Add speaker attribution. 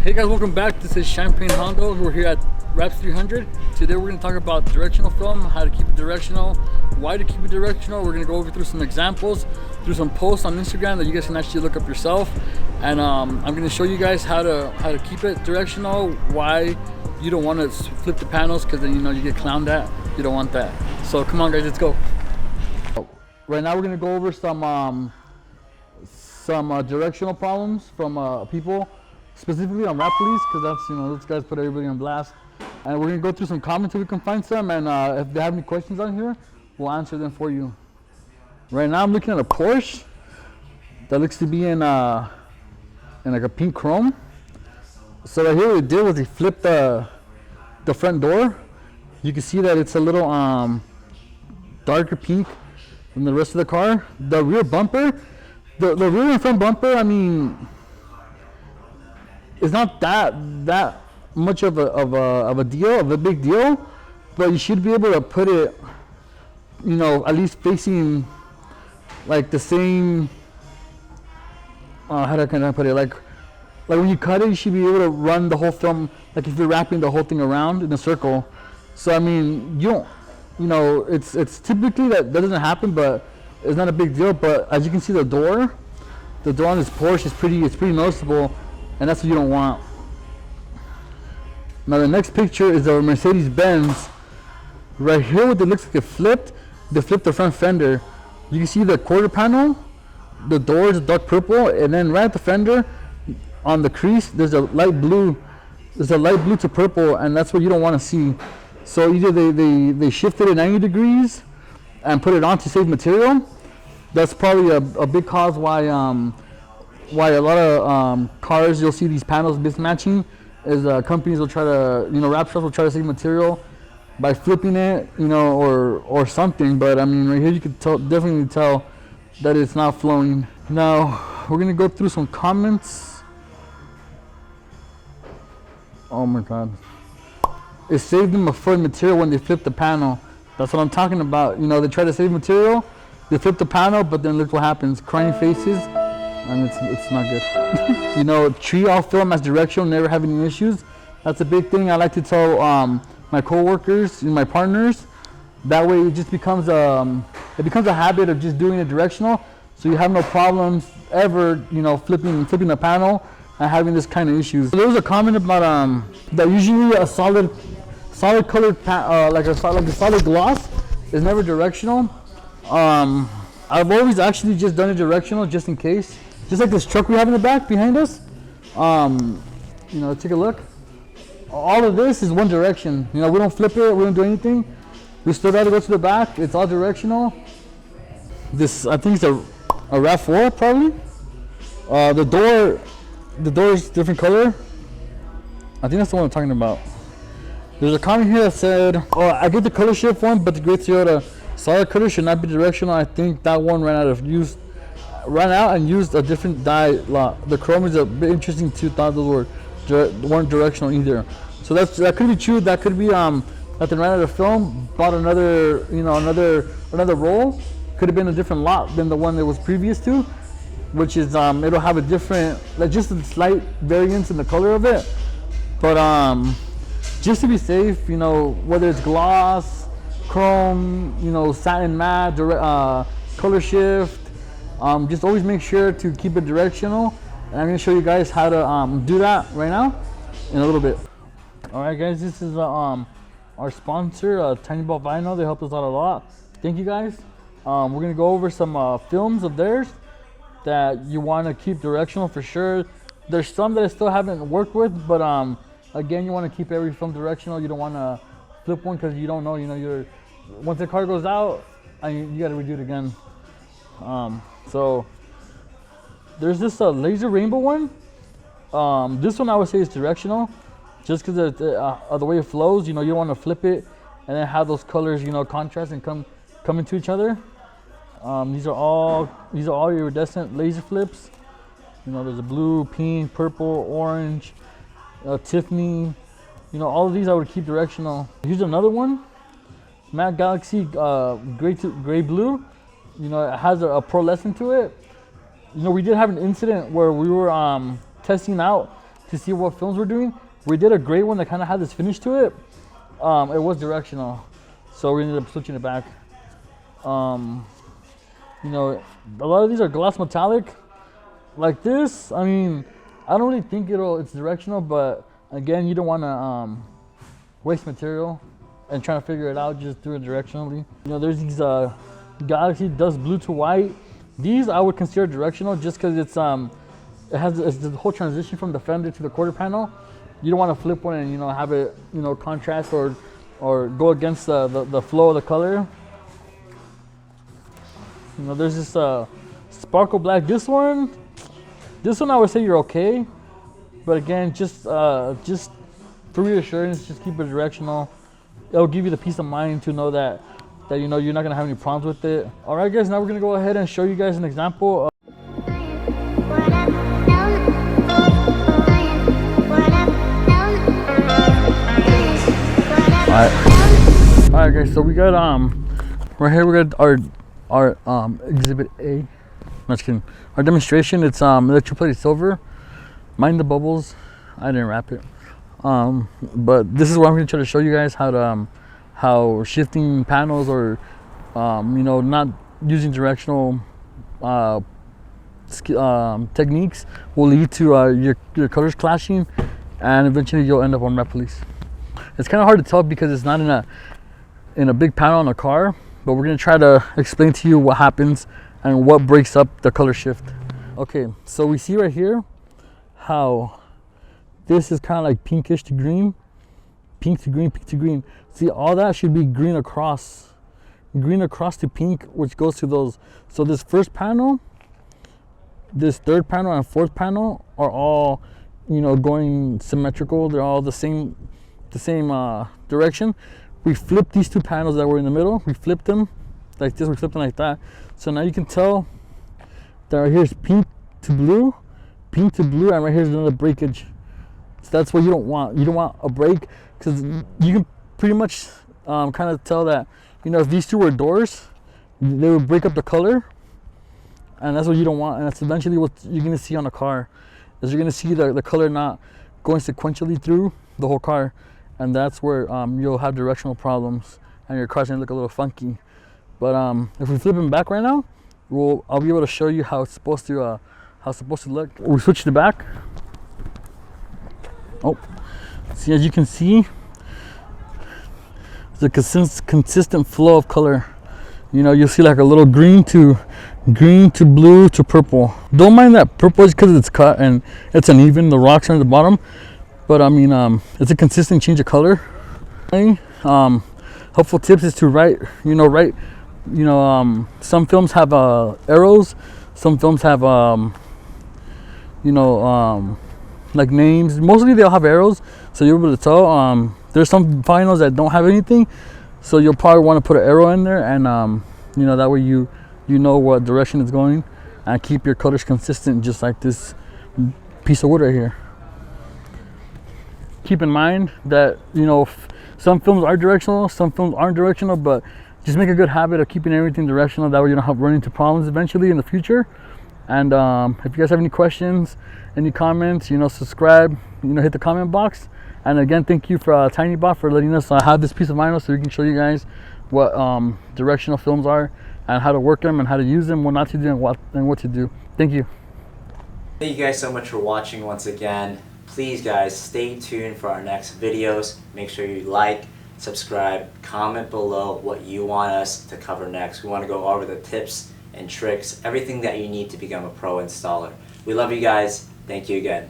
Speaker 1: Hey guys, welcome back. This is Champagne Hondo. We're here at Raps 300. Today we're going to talk about directional film, how to keep it directional, why to keep it directional. We're going to go over through some examples, through some posts on Instagram that you guys can actually look up yourself. And I'm going to show you guys how to keep it directional, why you don't want to flip the panels, because then you get clowned at. You don't want that. So come on guys, let's go. Right now we're going to go over some directional problems from people, specifically on Rap Police, because that's, those guys put everybody on blast. And we're gonna go through some comments if we can find some, and if they have any questions on here, we'll answer them for you. Right now I'm looking at a Porsche that looks to be in like a pink chrome. So right here what they did was they flipped the front door. You can see that it's a little darker pink than the rest of the car. The rear bumper, the rear and front bumper, I mean, it's not that much of a big deal, but you should be able to put it, at least facing like the same. How can I put it? Like when you cut it, you should be able to run the whole film. Like if you're wrapping the whole thing around in a circle. So I mean, you don't, it's typically that doesn't happen, but it's not a big deal. But as you can see, the door on this Porsche is pretty noticeable. And that's what you don't want. Now the next picture is a Mercedes-Benz. Right here, what it looks like they flipped the front fender. You can see the quarter panel, the door is dark purple, and then right at the fender, on the crease, there's a light blue. There's a light blue to purple, and that's what you don't want to see. So either they shifted it 90 degrees and put it on to save material. That's probably a big cause why a lot of cars, you'll see these panels mismatching, is companies will try to, rap shops will try to save material by flipping it, or something. But I mean, right here you can definitely tell that it's not flowing. Now we're gonna go through some comments. Oh my God! It saved them a foot of material when they flipped the panel. That's what I'm talking about. They try to save material, they flip the panel, but then look what happens: crying faces. And it's not good. Treat all film as directional, never have any issues. That's a big thing I like to tell my co-workers and my partners. That way it just becomes a habit of just doing it directional, so you have no problems ever, flipping the panel and having this kind of issues. So there was a comment about that usually a solid colored like a solid gloss is never directional. I've always actually just done it directional just in case. Just like this truck we have in the back behind us. Take a look. All of this is one direction. We don't flip it, we don't do anything. We still got to go to the back. It's all directional. This, I think it's a RAV4 probably. The door is different color. I think that's the one I'm talking about. There's a comment here that said, I get the color shift one, but the Great Toyota solid color should not be directional. I think that one ran out and used a different dye lot. The chrome is a bit interesting too. Thought those weren't directional either. So that could be true. That could be that they ran out of film, bought another roll. Could have been a different lot than the one that was previous to, which is it'll have a different, like just a slight variance in the color of it. But just to be safe, whether it's gloss, chrome, satin matte, color shift. Just always make sure to keep it directional, and I'm going to show you guys how to do that right now in a little bit. Alright guys, this is our sponsor, Tiny Ball Vinyl. They helped us out a lot. Thank you guys. We're going to go over some films of theirs that you want to keep directional for sure. There's some that I still haven't worked with, but again, you want to keep every film directional. You don't want to flip one because you don't know, once the car goes out, you got to redo it again. So there's this laser rainbow one. This one I would say is directional, just because of the way it flows. You don't want to flip it and then have those colors, contrast and come into each other. These are all iridescent laser flips. There's a blue, pink, purple, orange, Tiffany. All of these I would keep directional. Here's another one, Matte Galaxy gray blue. It has a pearlescent to it. We did have an incident where we were testing out to see what films we're doing. We did a gray one that kind of had this finish to it. It was directional, so we ended up switching it back. You know, a lot of these are gloss metallic, like this. I mean, I don't really think it's directional, but again, you don't want to waste material and trying to figure it out. Just do it directionally. You know, there's these Galaxy Dust Blue to White. These I would consider directional just because it's the whole transition from the fender to the quarter panel. You don't want to flip one and, you know, have it, you know, contrast or go against the flow of the color. You know, there's this sparkle black. This one I would say you're okay, but again, just for reassurance, just keep it directional. It'll give you the peace of mind to know that you know you're not gonna have any problems with it. All right, guys. Now we're gonna go ahead and show you guys an example. All right, guys. So we got right here we got our exhibit A. No, just kidding. Our demonstration. It's electroplated silver. Mind the bubbles. I didn't wrap it. But this is what I'm going to try to show you guys how shifting panels or you know, not using directional techniques will lead to your colors clashing, and eventually you'll end up on wrap police. It's kind of hard to tell because it's not in a big panel on a car, but we're going to try to explain to you what happens and what breaks up the color shift. Okay, so we see right here how this is kind of like pinkish to green, pink to green, pink to green. See, all that should be green across to pink, which goes to those. So this first panel, this third panel, and fourth panel are all, you know, going symmetrical. They're all the same direction. We flipped these two panels that were in the middle. We flipped them like this. We flipped them like that. So now you can tell that right here's pink to blue, and right here's another breakage. So that's what you don't want. You don't want a break, because you can pretty much kind of tell that, you know, if these two were doors, they would break up the color, and that's what you don't want. And that's eventually what you're going to see on a car, is you're going to see the color not going sequentially through the whole car, and that's where you'll have directional problems and your car's going to look a little funky. But if we flip them back right now, I'll be able to show you how it's supposed to look. We switch it back. Oh, see, as you can see, it's a consistent flow of color. You know, you'll see like a little green to blue to purple. Don't mind that purple is because it's cut and it's uneven. The rocks are at the bottom, but I mean, it's a consistent change of color. Helpful tips is to write. Some films have arrows. Some films have like names. Mostly they'll have arrows, so you'll be able to tell. There's some finals that don't have anything, so you'll probably want to put an arrow in there, and that way you know what direction it's going, and keep your colors consistent, just like this piece of wood right here. Keep in mind that, you know, some films are directional, some films aren't directional, but just make a good habit of keeping everything directional. That way you don't have run into problems eventually in the future. And if you guys have any questions, any comments, subscribe, hit the comment box. And again, thank you for TinyBot for letting us have this piece of vinyl so we can show you guys what directional films are and how to work them and how to use them, what not to do, and what to do. Thank you.
Speaker 2: Thank you guys so much for watching once again. Please guys, stay tuned for our next videos. Make sure you like, subscribe, comment below what you want us to cover next. We want to go over the tips and tricks, everything that you need to become a pro installer. We love you guys. Thank you again.